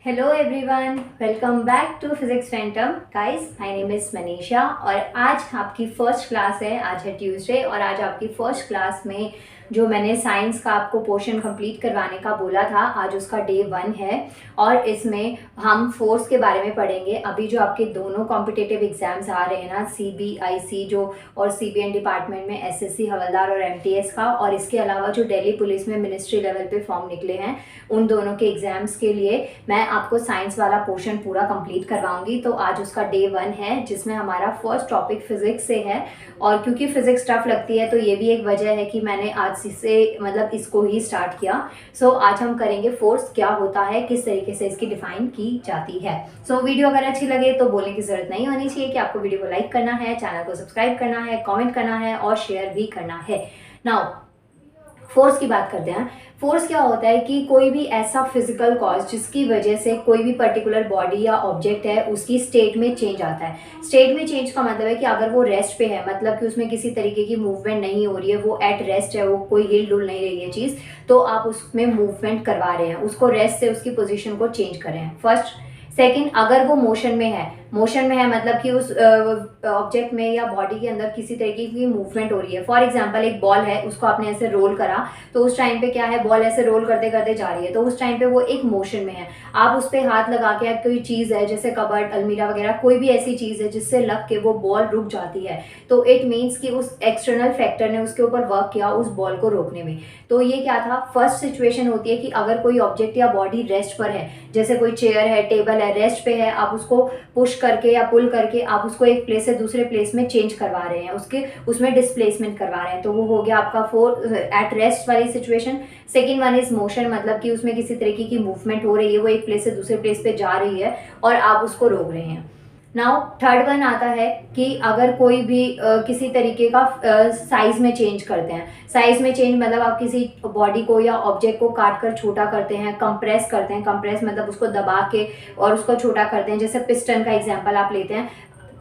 Hello everyone, welcome back to physics phantom. Guys, my name is Manisha और आज आपकी first class है। आज है ट्यूसडे और आज आपकी फर्स्ट क्लास में जो मैंने साइंस का आपको पोर्शन कंप्लीट करवाने का बोला था, आज उसका डे 1 है और इसमें हम फोर्स के बारे में पढ़ेंगे। अभी जो आपके दोनों कॉम्पिटिटिव एग्जाम्स आ रहे हैं ना, CBIC जो और CBN डिपार्टमेंट में SSC हवलदार और MTS का, और इसके अलावा जो दिल्ली पुलिस में मिनिस्ट्री लेवल पे फॉर्म निकले हैं, उन दोनों के एग्जाम्स के लिए मैं आपको साइंस वाला पोर्शन पूरा कंप्लीट करवाऊंगी। तो आज उसका डे 1 है जिसमें हमारा फर्स्ट टॉपिक फिजिक्स से है और क्योंकि फिजिक्स टफ लगती है तो ये भी एक वजह है कि मैंने आज से मतलब इसको ही स्टार्ट किया। सो आज हम करेंगे फोर्स क्या होता है, किस तरीके से इसकी डिफाइन की जाती है। सो वीडियो अगर अच्छी लगे तो बोलने की जरूरत नहीं होनी चाहिए कि आपको वीडियो को लाइक करना है, चैनल को सब्सक्राइब करना है, कॉमेंट करना है और शेयर भी करना है। नाउ फोर्स की बात करते हैं। फोर्स क्या होता है कि कोई भी ऐसा फिजिकल कॉज जिसकी वजह से कोई भी पर्टिकुलर बॉडी या ऑब्जेक्ट है उसकी स्टेट में चेंज आता है। स्टेट में चेंज का मतलब है कि अगर वो रेस्ट पे है, मतलब कि उसमें किसी तरीके की मूवमेंट नहीं हो रही है, वो एट रेस्ट है, वो कोई हिल डुल नहीं रही है चीज़, तो आप उसमें मूवमेंट करवा रहे हैं, उसको रेस्ट से उसकी पोजिशन को चेंज कर रहे हैं। फर्स्ट। सेकेंड, अगर वो मोशन में है, मतलब कि उस ऑब्जेक्ट में या बॉडी के अंदर किसी तरीके की मूवमेंट हो रही है। फॉर एग्जांपल एक बॉल है, उसको आपने ऐसे रोल करा तो उस टाइम पे क्या है, बॉल ऐसे रोल करते करते जा रही है तो उस टाइम पे वो एक मोशन में है। आप उस पर हाथ लगा के, कोई चीज़ है जैसे कबर्ड, अलमीरा वगैरह, कोई भी ऐसी चीज़ है जिससे लग के वो बॉल रुक जाती है, तो इट मीन्स कि उस एक्सटर्नल फैक्टर ने उसके ऊपर वर्क किया उस बॉल को रोकने में। तो ये क्या था, फर्स्ट सिचुएशन होती है कि अगर कोई ऑब्जेक्ट या बॉडी रेस्ट पर है, जैसे कोई चेयर है, टेबल है, रेस्ट पे है, आप उसको पुश करके या पुल करके आप उसको एक प्लेस से दूसरे प्लेस में चेंज करवा रहे हैं, उसमें डिस्प्लेसमेंट करवा रहे हैं, तो वो हो गया आपका एट रेस्ट वाली situation. Second one is motion, मतलब कि उसमें किसी तरीके की मूवमेंट हो रही है, वो एक प्लेस से दूसरे प्लेस पे जा रही है और आप उसको रोक रहे हैं। नाउ थर्ड वन आता है कि अगर कोई भी किसी तरीके का साइज में चेंज करते हैं। साइज में चेंज मतलब आप किसी बॉडी को या ऑब्जेक्ट को काट कर छोटा करते हैं, कंप्रेस करते हैं। कंप्रेस मतलब उसको दबा के और उसको छोटा करते हैं, जैसे पिस्टन का एग्जांपल आप लेते हैं,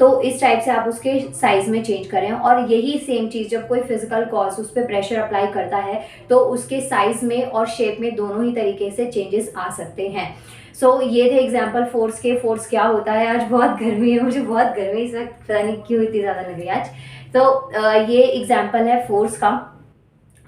तो इस टाइप से आप उसके साइज में चेंज करें। और यही सेम चीज़ जब कोई फिजिकल कॉज उस पर प्रेशर अप्लाई करता है तो उसके साइज में और शेप में दोनों ही तरीके से चेंजेस आ सकते हैं। सो ये थे एग्जाम्पल फोर्स के। फोर्स क्या होता है, आज बहुत गर्मी है, मुझे बहुत गर्मी इस वक्त, पता नहीं क्यों इतनी ज़्यादा लग रही है आज। तो ये एग्जाम्पल है फोर्स का।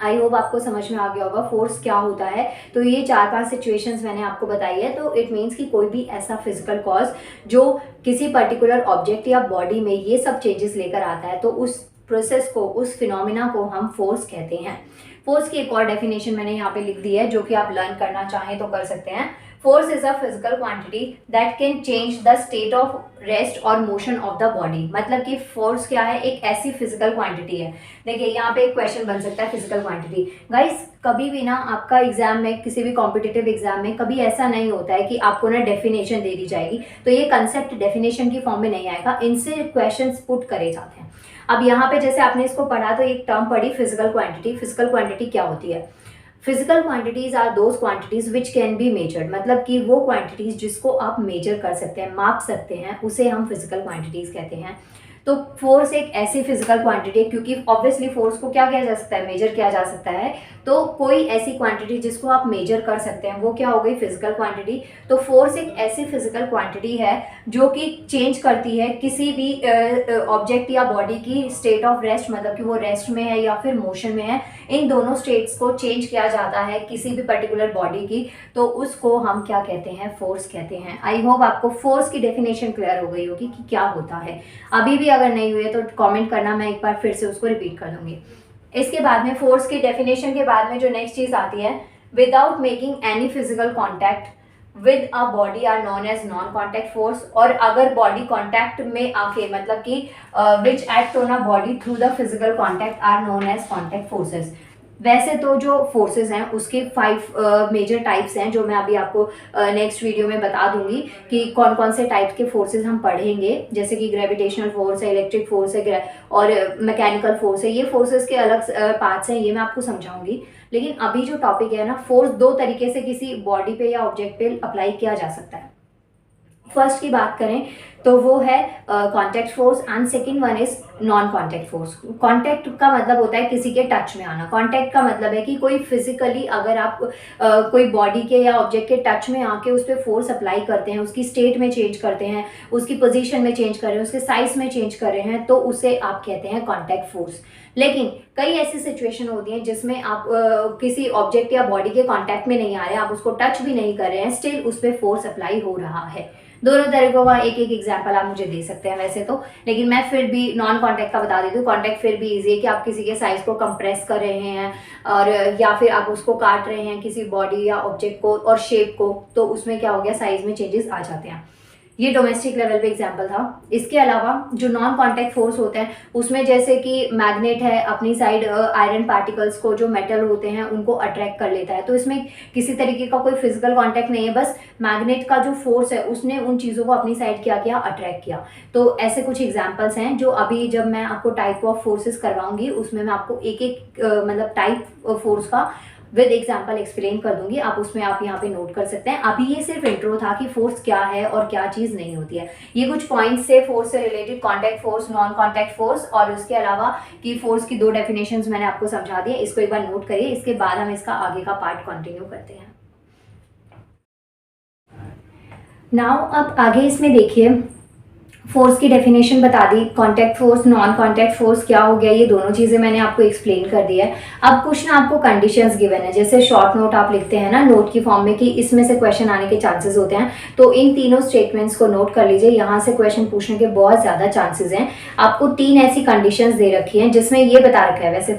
आई होप आपको समझ में आ गया होगा फोर्स क्या होता है। तो ये 4-5 सिचुएशंस मैंने आपको बताई है। तो इट मीन्स कि कोई भी ऐसा फिजिकल कॉज जो किसी पर्टिकुलर ऑब्जेक्ट या बॉडी में ये सब चेंजेस लेकर आता है, तो उस प्रोसेस को, उस फिनोमिना को हम फोर्स कहते हैं। फोर्स की एक और डेफिनेशन मैंने यहाँ पे लिख दी है जो कि आप लर्न करना चाहें तो कर सकते हैं। Force is a physical quantity that can change the state of rest और मोशन ऑफ द बॉडी। मतलब कि फोर्स क्या है, एक ऐसी फिजिकल क्वांटिटी है। देखिए यहाँ पे एक क्वेश्चन बन सकता है, फिजिकल क्वांटिटी। गाइस, कभी भी ना आपका एग्जाम में, किसी भी कॉम्पिटिटिव एग्जाम में कभी ऐसा नहीं होता है कि आपको ना डेफिनेशन दे दी जाएगी तो ये कंसेप्ट डेफिनेशन की फॉर्म में नहीं आएगा, इनसे क्वेश्चन पुट करे जाते हैं। अब यहाँ पे जैसे आपने इसको पढ़ा तो एक टर्म पढ़ी, फिजिकल क्वांटिटी। फिजिकल क्वांटिटी क्या होती है? Physical quantities are those quantities which can be measured. मतलब कि वो क्वांटिटीज जिसको आप मेजर कर सकते हैं, माप सकते हैं, उसे हम फिजिकल क्वांटिटीज कहते हैं। तो फोर्स एक ऐसी फिजिकल क्वांटिटी है, क्योंकि ऑब्वियसली फोर्स को क्या किया जा सकता है, मेजर किया जा सकता है। तो कोई ऐसी क्वांटिटी जिसको आप मेजर कर सकते हैं वो क्या हो गई, फिजिकल क्वांटिटी। तो फोर्स एक ऐसी फिजिकल क्वांटिटी है जो कि चेंज करती है किसी भी ऑब्जेक्ट या बॉडी की स्टेट ऑफ रेस्ट, मतलब कि वो रेस्ट में है या फिर मोशन में है, इन दोनों स्टेट्स को चेंज किया जाता है किसी भी पर्टिकुलर बॉडी की, तो उसको हम क्या कहते हैं, फोर्स कहते हैं। आई होप आपको फोर्स की डेफिनेशन क्लियर हो गई होगी कि क्या होता है। अभी भी अगर नहीं हुई है तो कमेंट करना, मैं एक बार फिर से उसको रिपीट कर दूंगी। इसके बाद में फोर्स की डेफिनेशन के बाद में जो नेक्स्ट चीज आती है, without making any physical contact with a body are known as non contact force. और अगर बॉडी कॉन्टैक्ट में आके, मतलब कि which act on a body through the physical contact are known as contact forces. वैसे तो जो फोर्सेस हैं उसके 5 मेजर टाइप्स हैं जो मैं अभी आपको नेक्स्ट वीडियो में बता दूंगी कि कौन कौन से टाइप के फोर्सेस हम पढ़ेंगे, जैसे कि ग्रेविटेशनल फोर्स है, इलेक्ट्रिक फोर्स है और मैकेनिकल फोर्स है। ये फोर्सेस के अलग पार्ट्स हैं, ये मैं आपको समझाऊंगी। लेकिन अभी जो टॉपिक है ना, फोर्स 2 तरीके से किसी बॉडी पे या ऑब्जेक्ट पे अप्लाई किया जा सकता है। फर्स्ट की बात करें तो वो है contact force and second one is non contact force. Contact का मतलब होता है किसी के टच में आना। कांटेक्ट का मतलब है कि कोई फिजिकली अगर आप कोई बॉडी के या ऑब्जेक्ट के टच में आके उस पर फोर्स अप्लाई करते हैं, उसकी स्टेट में चेंज करते हैं, उसकी पोजीशन में चेंज कर रहे हैं, उसके साइज में चेंज कर रहे हैं, तो उसे आप कहते हैं कांटेक्ट फोर्स। लेकिन कई ऐसी सिचुएशन होती हैं जिसमें आप किसी ऑब्जेक्ट या बॉडी के कांटेक्ट में नहीं आ रहे हैं, आप उसको टच भी नहीं कर रहे हैं, स्टिल उस पर फोर्स अप्लाई हो रहा है। दोनों तरीकों का एक एक एग्जाम्पल आप मुझे दे सकते हैं वैसे तो, लेकिन मैं फिर भी नॉन कांटेक्ट का बता देती हूँ। कांटेक्ट फिर भी इजी है कि आप किसी के साइज को कंप्रेस कर रहे हैं और या फिर आप उसको काट रहे हैं किसी बॉडी या ऑब्जेक्ट को और शेप को, तो उसमें क्या हो गया, साइज में चेंजेस आ जाते हैं। ये डोमेस्टिक लेवल पे एग्जांपल था। इसके अलावा जो नॉन कांटेक्ट फोर्स होते हैं उसमें जैसे कि मैग्नेट है, अपनी साइड आयरन पार्टिकल्स को, जो मेटल होते हैं उनको अट्रैक्ट कर लेता है, तो इसमें किसी तरीके का कोई फिजिकल कांटेक्ट नहीं है, बस मैग्नेट का जो फोर्स है उसने उन चीज़ों को अपनी साइड क्या किया, अट्रैक्ट किया। तो ऐसे कुछ एग्जाम्पल्स हैं जो अभी जब मैं आपको टाइप ऑफ फोर्सेस करवाऊंगी उसमें मैं आपको एक एक मतलब टाइप फोर्स का विद एग्जाम्पल एक्सप्लेन कर दूंगी, आप उसमें आप यहाँ पे नोट कर सकते हैं। अभी ये सिर्फ इंट्रो था कि फोर्स क्या है और क्या चीज़ नहीं होती है। ये कुछ पॉइंट्स से फोर्स से related, contact force, non contact force, और उसके अलावा कि फोर्स की दो डेफिनेशंस मैंने आपको समझा दिए। इसको एक बार नोट करिए, इसके बाद हम इसका आगे का पार्ट कंटिन्यू करते हैं। नाउ अब आगे इसमें देखिए, फोर्स की डेफिनेशन बता दी, contact force, non contact force क्या हो गया, ये दोनों चीज़ें मैंने आपको एक्सप्लेन कर दिया है। अब कुछ ना आपको कंडीशंस गिवन है, जैसे शॉर्ट नोट आप लिखते हैं ना नोट की फॉर्म में कि इसमें से क्वेश्चन आने के चांसेस होते हैं, तो इन तीनों स्टेटमेंट्स को नोट कर लीजिए, यहाँ से क्वेश्चन पूछने के बहुत ज़्यादा चांसेस हैं। आपको 3 ऐसी कंडीशंस दे रखी हैं जिसमें ये बता रखा है, वैसे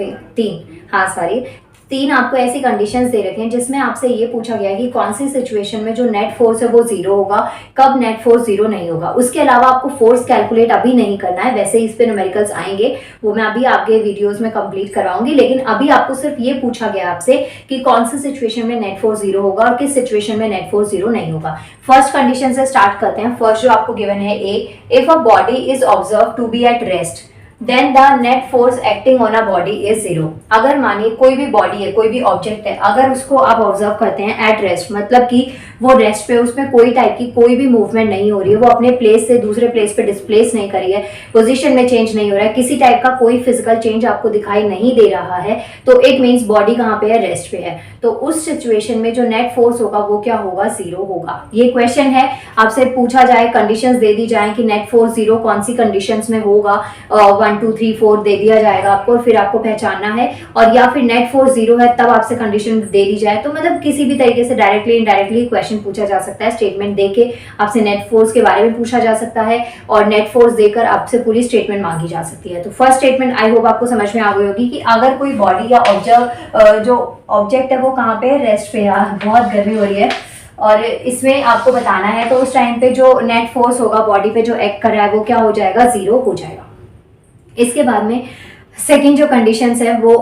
3 आपको ऐसी कंडीशंस दे रखे हैं जिसमें आपसे ये पूछा गया है कि कौन सी सिचुएशन में जो नेट फोर्स है वो 0 होगा, कब नेट फोर्स 0 नहीं होगा। उसके अलावा आपको फोर्स कैलकुलेट अभी नहीं करना है, वैसे इस पे न्यूमेरिकल्स आएंगे, वो मैं अभी आपके वीडियोस में कंप्लीट कराऊंगी, लेकिन अभी आपको सिर्फ ये पूछा गया आपसे कि कौन सी सिचुएशन में नेट फोर्स 0 होगा और किस सिचुएशन में नेट फोर्स 0 नहीं होगा। फर्स्ट कंडीशन से स्टार्ट करते हैं। फर्स्ट जो आपको गिवन है, a, if a body is observed to be at rest then the net force acting on a body is 0। अगर मानिए कोई भी बॉडी है, कोई भी ऑब्जेक्ट है, अगर उसको आप ऑब्जर्व करते हैं एट रेस्ट, मतलब कि वो रेस्ट पे, उसमें कोई टाइप की कोई भी मूवमेंट नहीं हो रही है, वो अपने प्लेस से दूसरे प्लेस पे डिस्प्लेस नहीं करी है, पोजीशन में चेंज नहीं हो रहा है, किसी टाइप का कोई फिजिकल चेंज आपको दिखाई नहीं दे रहा है, तो इट मीन्स बॉडी कहाँ पे है, रेस्ट पे है। तो उस सिचुएशन में जो नेट फोर्स होगा वो क्या होगा, 0 होगा। ये क्वेश्चन है, आपसे पूछा जाए, कंडीशंस दे दी जाए कि नेट फोर्स 0 कौन सी कंडीशंस में होगा, 1 2 3 4 दे दिया जाएगा आपको, फिर आपको पहचानना है, और या फिर नेट फोर्स 0 है तब आपसे कंडीशन दे दी जाए, तो मतलब किसी भी तरीके से डायरेक्टली इनडायरेक्टली क्वेश्चन पूछा जा सकता है। स्टेटमेंट देके आपसे नेट फोर्स के बारे में पूछा जा सकता है और नेट फोर्स देकर आपसे पूरी स्टेटमेंट मांगी जा सकती है। तो फर्स्ट स्टेटमेंट आई होप आपको समझ में आ गई होगी कि अगर कोई बॉडी या जो ऑब्जेक्ट है वो कहाँ पे, रेस्ट पे है। बहुत गर्मी हो रही है और इसमें आपको बताना है, तो उस टाइम पे जो नेट फोर्स होगा बॉडी पे जो एक्ट कर रहा है वो क्या हो जाएगा, 0 हो जाएगा। इसके बाद में सेकंड जो कंडीशंस है वो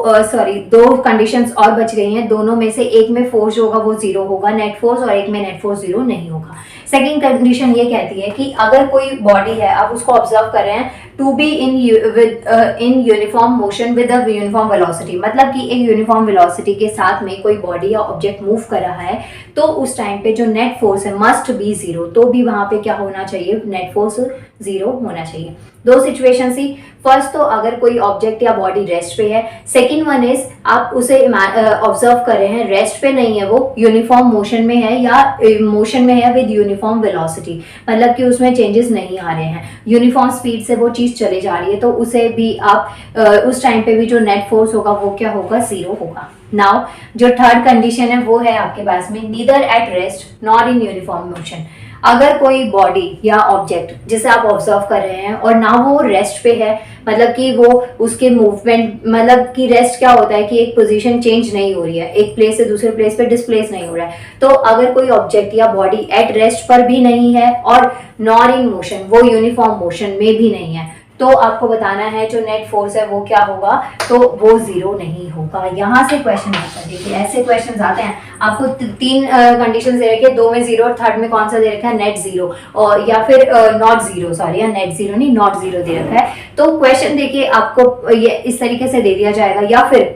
2 कंडीशंस और बच गई हैं, दोनों में से एक में फोर्स जो होगा वो 0 होगा नेट फोर्स, और एक में नेट फोर्स 0 नहीं होगा। सेकंड कंडीशन ये कहती है कि अगर कोई बॉडी है, आप उसको ऑब्जर्व कर रहे हैं, to be in uniform motion with a uniform velocity, मतलब कि एक यूनिफॉर्म वेलोसिटी के साथ में कोई बॉडी या ऑब्जेक्ट मूव कर रहा है, तो उस टाइम पे जो नेट फोर्स है मस्ट बी 0, तो भी वहां पे क्या होना चाहिए, नेट फोर्स 0 होना चाहिए। 2 सिचुएशन थी, फर्स्ट तो अगर कोई ऑब्जेक्ट या बॉडी रेस्ट पे है, सेकंड वन इज आप उसे ऑब्जर्व कर रहे हैं, रेस्ट पे नहीं है, वो यूनिफॉर्म मोशन में है या मोशन में है विद यूनिफॉर्म वेलोसिटी, मतलब कि उसमें चेंजेस नहीं आ रहे हैं, यूनिफॉर्म स्पीड से वो चीज चली जा रही है, तो उसे भी आप उस टाइम पे भी जो नेट फोर्स होगा वो क्या होगा, 0 होगा। नाउ जो थर्ड कंडीशन है वो है आपके पास में, neither at rest nor in uniform motion. अगर कोई बॉडी या ऑब्जेक्ट जिसे आप ऑब्जर्व कर रहे हैं और ना वो रेस्ट पे है, मतलब कि वो उसके मूवमेंट, मतलब कि रेस्ट क्या होता है कि एक पोजीशन चेंज नहीं हो रही है, एक प्लेस से दूसरे प्लेस पे डिस्प्लेस नहीं हो रहा है, तो अगर कोई ऑब्जेक्ट या बॉडी एट रेस्ट पर भी नहीं है और नॉर इन मोशन, वो यूनिफॉर्म मोशन में भी नहीं है, तो आपको बताना है जो नेट फोर्स है वो क्या होगा, तो वो 0 नहीं होगा। यहाँ से क्वेश्चन आता है, देखिए ऐसे क्वेश्चन आते हैं, आपको 3 कंडीशन दे रखे हैं, 2 में 0 और थर्ड में कौन सा दे रखा है, नेट 0, और या फिर नॉट 0, सॉरी या नेट 0 नहीं, नॉट 0 दे रखा है। तो क्वेश्चन देखिए आपको ये इस तरीके से दे दिया जाएगा, या फिर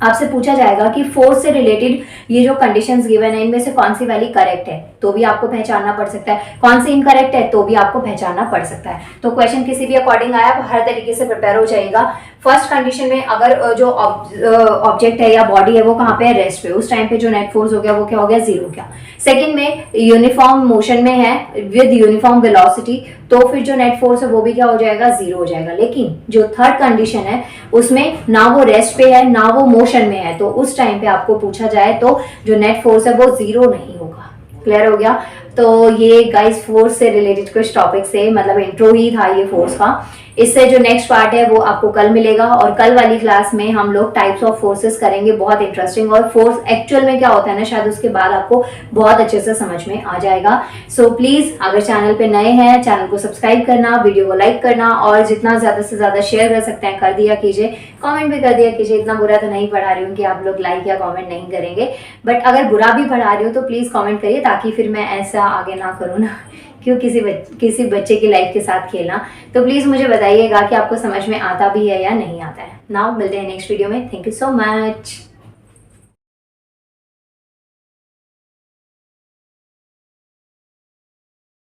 आपसे पूछा जाएगा कि फोर्स से रिलेटेड ये जो कंडीशंस गिवन है इनमें से कौन सी वाली करेक्ट है, तो भी आपको पहचानना पड़ सकता है, कौन सी इनकरेक्ट है तो भी आपको पहचानना पड़ सकता है। तो क्वेश्चन किसी भी अकॉर्डिंग आया आप हर तरीके से प्रिपेयर हो जाएगा। फर्स्ट कंडीशन में अगर जो ऑब्जेक्ट है या बॉडी है वो कहाँ पे है, रेस्ट पे, उस टाइम पे जो नेट फोर्स हो गया वो क्या हो गया, जीरो गया। सेकंड में यूनिफॉर्म मोशन में है विद यूनिफॉर्म वेलोसिटी, तो फिर जो नेट फोर्स है वो भी क्या हो जाएगा, जीरो हो जाएगा। लेकिन जो थर्ड कंडीशन है उसमें ना वो रेस्ट पे है ना वो मोशन में है, तो उस टाइम पे आपको पूछा जाए तो जो नेट फोर्स है वो जीरो नहीं होगा। क्लियर हो गया। तो ये गाइस फोर्स से रिलेटेड कुछ टॉपिक से, मतलब इंट्रो ही था ये फोर्स का। इससे जो नेक्स्ट पार्ट है वो आपको कल मिलेगा, और कल वाली क्लास में हम लोग टाइप्स ऑफ फोर्सेस करेंगे, बहुत इंटरेस्टिंग, और फोर्स एक्चुअल में क्या होता है ना, शायद उसके बाद आपको बहुत अच्छे से समझ में आ जाएगा। सो प्लीज अगर चैनल पे नए हैं चैनल को सब्सक्राइब करना, वीडियो को लाइक करना, और जितना ज्यादा से ज्यादा शेयर कर सकते हैं कर दिया कीजिए, कॉमेंट भी कर दिया कीजिए। इतना बुरा तो नहीं पढ़ा रही हूँ कि आप लोग लाइक या कॉमेंट नहीं करेंगे, बट अगर बुरा भी पढ़ा रही हूँ तो प्लीज कॉमेंट करिए, ताकि फिर मैं ऐसा आगे ना करूँ ना, क्यों किसी बच्चे की लाइफ के साथ खेलना। तो प्लीज मुझे बताइएगा कि आपको समझ में आता भी है या नहीं आता है। नाउ मिलते हैं नेक्स्ट वीडियो में। Thank you so much.